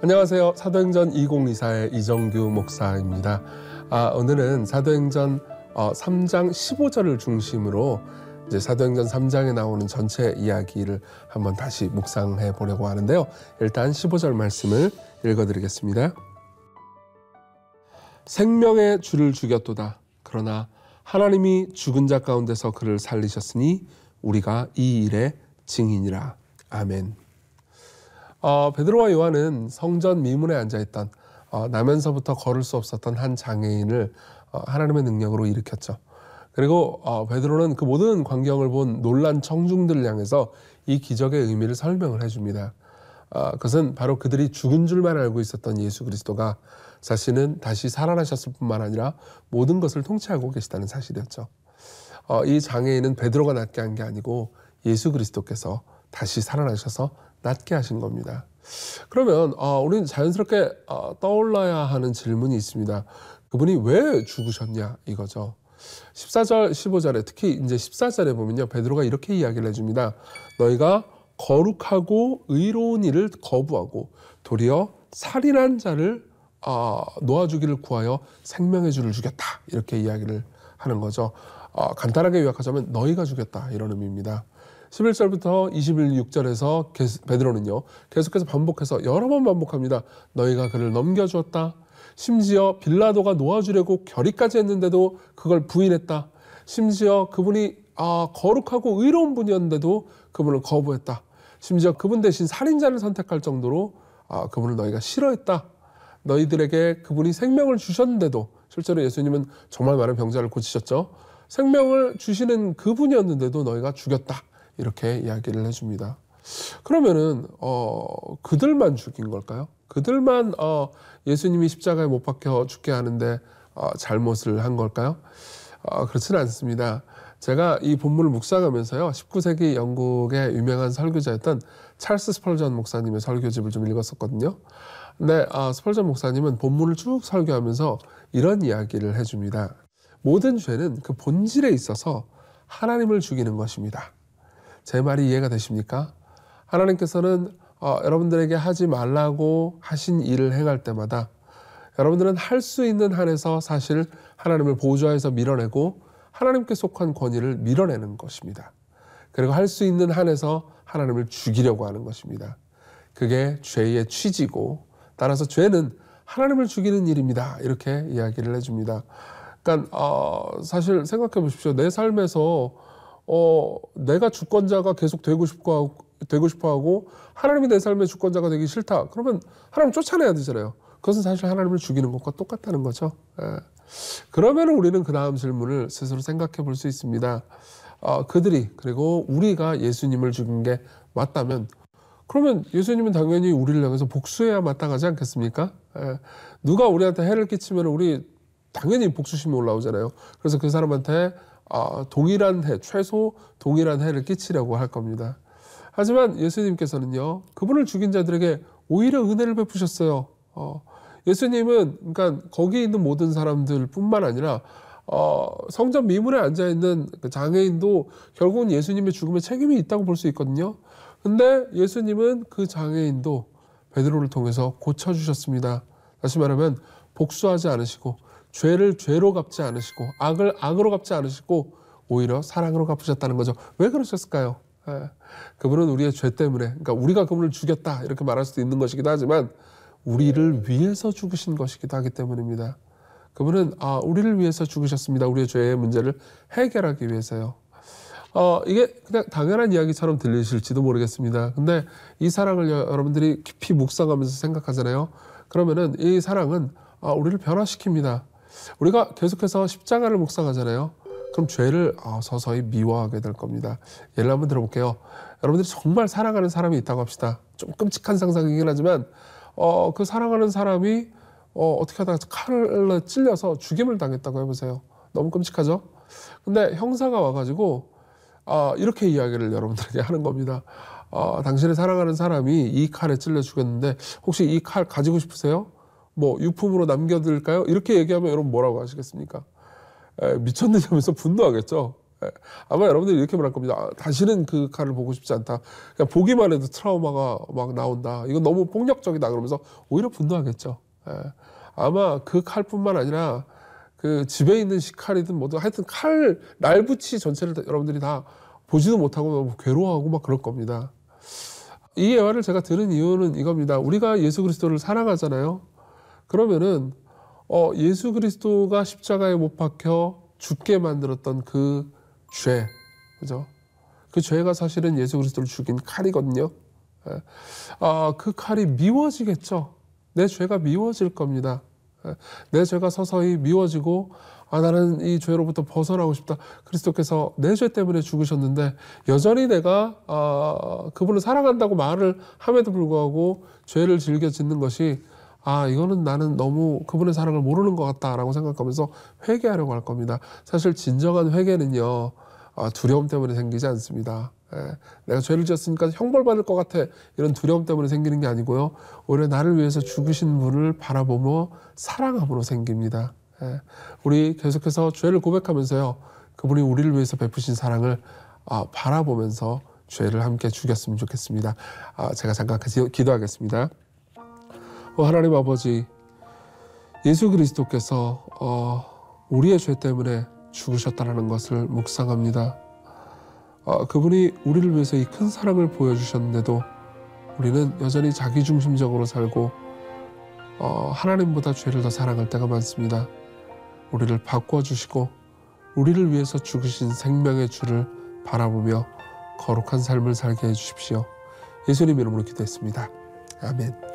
안녕하세요. 사도행전 2024의 이정규 목사입니다. 오늘은 사도행전 3장 15절을 중심으로 이제 사도행전 3장에 나오는 전체 이야기를 한번 다시 묵상해 보려고 하는데요. 일단 15절 말씀을 읽어드리겠습니다. 생명의 주를 죽였도다. 그러나 하나님이 죽은 자 가운데서 그를 살리셨으니 우리가 이 일의 증인이라. 아멘. 베드로와 요한은 성전 미문에 앉아있던 나면서부터 걸을 수 없었던 한 장애인을 하나님의 능력으로 일으켰죠. 그리고 베드로는 그 모든 광경을 본 놀란 청중들을 향해서 이 기적의 의미를 설명을 해줍니다. 그것은 바로 그들이 죽은 줄만 알고 있었던 예수 그리스도가 사실은 다시 살아나셨을 뿐만 아니라 모든 것을 통치하고 계시다는 사실이었죠. 이 장애인은 베드로가 낫게 한 게 아니고 예수 그리스도께서 다시 살아나셔서 낫게 하신 겁니다. 그러면 우리는 자연스럽게 떠올라야 하는 질문이 있습니다. 그분이 왜 죽으셨냐 이거죠. 14절, 15절에 특히 이제 14절에 보면요, 베드로가 이렇게 이야기를 해줍니다. 너희가 거룩하고 의로운 일을 거부하고 도리어 살인한 자를 놓아주기를 구하여 생명의 주를 죽였다, 이렇게 이야기를 하는 거죠. 간단하게 요약하자면 너희가 죽였다, 이런 의미입니다. 11절부터 26절에서 베드로는요, 계속해서 반복해서 여러 번 반복합니다. 너희가 그를 넘겨주었다. 심지어 빌라도가 놓아주려고 결의까지 했는데도 그걸 부인했다. 심지어 그분이 거룩하고 의로운 분이었는데도 그분을 거부했다. 심지어 그분 대신 살인자를 선택할 정도로 그분을 너희가 싫어했다. 너희들에게 그분이 생명을 주셨는데도, 실제로 예수님은 정말 많은 병자를 고치셨죠. 생명을 주시는 그분이었는데도 너희가 죽였다, 이렇게 이야기를 해줍니다. 그러면은 그들만 죽인 걸까요? 그들만 예수님이 십자가에 못 박혀 죽게 하는데 잘못을 한 걸까요? 그렇지는 않습니다. 제가 이 본문을 묵상하면서요, 19세기 영국의 유명한 설교자였던 찰스 스펄전 목사님의 설교집을 좀 읽었었거든요. 근데 스펄전 목사님은 본문을 쭉 설교하면서 이런 이야기를 해줍니다. 모든 죄는 그 본질에 있어서 하나님을 죽이는 것입니다. 제 말이 이해가 되십니까? 하나님께서는 여러분들에게 하지 말라고 하신 일을 행할 때마다 여러분들은 할 수 있는 한에서 사실 하나님을 보좌에서 밀어내고 하나님께 속한 권위를 밀어내는 것입니다. 그리고 할 수 있는 한에서 하나님을 죽이려고 하는 것입니다. 그게 죄의 취지고, 따라서 죄는 하나님을 죽이는 일입니다, 이렇게 이야기를 해줍니다. 그러니까 사실 생각해 보십시오. 내 삶에서 내가 주권자가 계속 되고 싶어하고 하나님이 내 삶의 주권자가 되기 싫다, 그러면 하나님 쫓아내야 되잖아요. 그것은 사실 하나님을 죽이는 것과 똑같다는 거죠. 그러면 우리는 그 다음 질문을 스스로 생각해 볼 수 있습니다. 그들이, 그리고 우리가 예수님을 죽인 게 맞다면, 그러면 예수님은 당연히 우리를 향해서 복수해야 마땅하지 않겠습니까? 누가 우리한테 해를 끼치면 우리 당연히 복수심이 올라오잖아요. 그래서 그 사람한테 동일한 해, 최소 동일한 해를 끼치려고 할 겁니다. 하지만 예수님께서는요, 그분을 죽인 자들에게 오히려 은혜를 베푸셨어요. 예수님은 그러니까 거기 있는 모든 사람들 뿐만 아니라 성전 미문에 앉아있는 그 장애인도 결국은 예수님의 죽음에 책임이 있다고 볼 수 있거든요. 근데 예수님은 그 장애인도 베드로를 통해서 고쳐주셨습니다. 다시 말하면 복수하지 않으시고, 죄를 죄로 갚지 않으시고, 악을 악으로 갚지 않으시고, 오히려 사랑으로 갚으셨다는 거죠. 왜 그러셨을까요? 그분은 우리의 죄 때문에, 그러니까 우리가 그분을 죽였다 이렇게 말할 수도 있는 것이기도 하지만 우리를 위해서 죽으신 것이기도 하기 때문입니다. 그분은 우리를 위해서 죽으셨습니다. 우리의 죄의 문제를 해결하기 위해서요. 이게 그냥 당연한 이야기처럼 들리실지도 모르겠습니다. 근데 이 사랑을 여러분들이 깊이 묵상하면서 생각하잖아요. 그러면은 이 사랑은 우리를 변화시킵니다. 우리가 계속해서 십자가를 묵상하잖아요. 그럼 죄를 서서히 미워하게 될 겁니다. 예를 한번 들어볼게요. 여러분들이 정말 사랑하는 사람이 있다고 합시다. 좀 끔찍한 상상이긴 하지만 그 사랑하는 사람이 어떻게 하다가 칼을 찔려서 죽임을 당했다고 해보세요. 너무 끔찍하죠? 근데 형사가 와가지고 이렇게 이야기를 여러분들에게 하는 겁니다. 당신의 사랑하는 사람이 이 칼에 찔려 죽였는데 혹시 이 칼 가지고 싶으세요? 뭐 유품으로 남겨둘까요? 이렇게 얘기하면 여러분 뭐라고 하시겠습니까? 미쳤느냐면서 분노하겠죠. 아마 여러분들이 이렇게 말할 겁니다. 다시는 그 칼을 보고 싶지 않다. 그냥 보기만 해도 트라우마가 막 나온다. 이건 너무 폭력적이다. 그러면서 오히려 분노하겠죠. 아마 그 칼뿐만 아니라 그 집에 있는 식칼이든 뭐든 하여튼 칼 날붙이 전체를 여러분들이 다 보지도 못하고 너무 괴로워하고 막 그럴 겁니다. 이 예화를 제가 들은 이유는 이겁니다. 우리가 예수 그리스도를 사랑하잖아요. 그러면은 예수 그리스도가 십자가에 못 박혀 죽게 만들었던 그 죄, 그죠? 그 죄가 사실은 예수 그리스도를 죽인 칼이거든요. 그 칼이 미워지겠죠. 내 죄가 미워질 겁니다. 내 죄가 서서히 미워지고 나는 이 죄로부터 벗어나고 싶다. 그리스도께서 내 죄 때문에 죽으셨는데 여전히 내가 그분을 사랑한다고 말을 함에도 불구하고 죄를 즐겨 짓는 것이 이거는 나는 너무 그분의 사랑을 모르는 것 같다라고 생각하면서 회개하려고 할 겁니다. 사실 진정한 회개는요, 두려움 때문에 생기지 않습니다. 내가 죄를 지었으니까 형벌받을 것 같아, 이런 두려움 때문에 생기는 게 아니고요, 오히려 나를 위해서 죽으신 분을 바라보며 사랑함으로 생깁니다. 우리 계속해서 죄를 고백하면서요, 그분이 우리를 위해서 베푸신 사랑을 바라보면서 죄를 함께 죽였으면 좋겠습니다. 제가 잠깐 기도하겠습니다. 하나님 아버지, 예수 그리스도께서 우리의 죄 때문에 죽으셨다는 것을 묵상합니다. 그분이 우리를 위해서 이 큰 사랑을 보여주셨는데도 우리는 여전히 자기중심적으로 살고 하나님보다 죄를 더 사랑할 때가 많습니다. 우리를 바꿔주시고 우리를 위해서 죽으신 생명의 주를 바라보며 거룩한 삶을 살게 해주십시오. 예수님 이름으로 기도했습니다. 아멘.